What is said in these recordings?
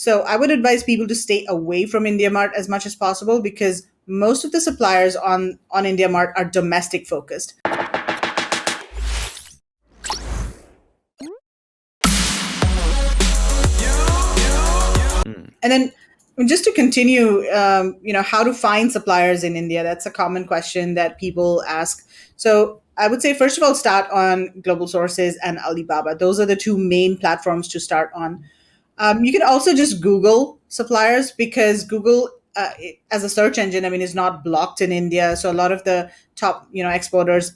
So I would advise people to stay away from IndiaMART as much as possible because most of the suppliers on IndiaMART are domestic focused. And then just to continue, how to find suppliers in India, that's a common question that people ask. So I would say, first of all, start on Global Sources and Alibaba. Those are the two main platforms to start on. You can also just Google suppliers because Google, as a search engine, I mean, is not blocked in India. So a lot of the top, exporters,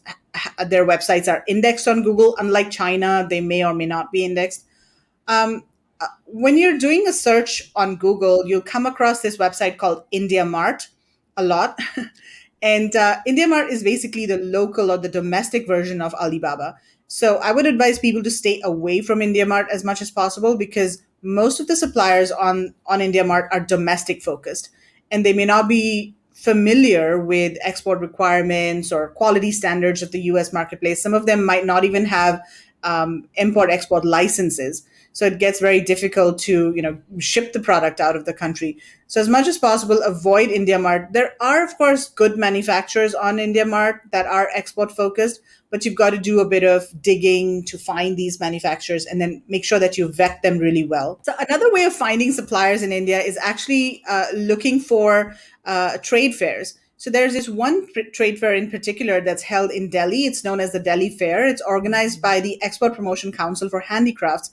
their websites are indexed on Google. Unlike China, they may or may not be indexed. When you're doing a search on Google, you'll come across this website called IndiaMART a lot. And IndiaMART is basically the local or the domestic version of Alibaba. So I would advise people to stay away from IndiaMART as much as possible because most of the suppliers on IndiaMART are domestic focused and they may not be familiar with export requirements or quality standards of the US marketplace. Some of them might not even have import export licenses. So it gets very difficult to ship the product out of the country. So as much as possible, avoid IndiaMART. There are, of course, good manufacturers on IndiaMART that are export focused, but you've got to do a bit of digging to find these manufacturers and then make sure that you vet them really well. So another way of finding suppliers in India is actually looking for trade fairs. So there's this one trade fair in particular that's held in Delhi. It's known as the Delhi Fair. It's organized by the Export Promotion Council for Handicrafts.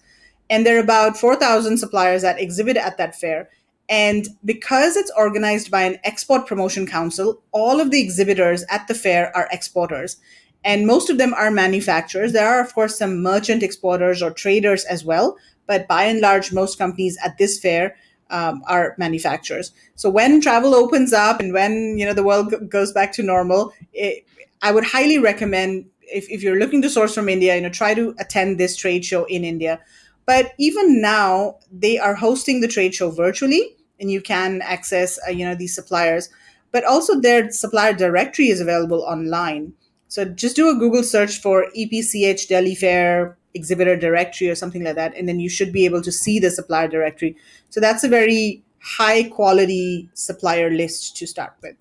And there are about 4,000 suppliers that exhibit at that fair. And because it's organized by an export promotion council, all of the exhibitors at the fair are exporters. And most of them are manufacturers. There are, of course, some merchant exporters or traders as well. But by and large, most companies at this fair are manufacturers. So when travel opens up and when the world goes back to normal, I would highly recommend if you're looking to source from India, try to attend this trade show in India. But even now, they are hosting the trade show virtually, and you can access these suppliers. But also, their supplier directory is available online. So just do a Google search for EPCH Delhi Fair exhibitor directory or something like that, and then you should be able to see the supplier directory. So that's a very high quality supplier list to start with.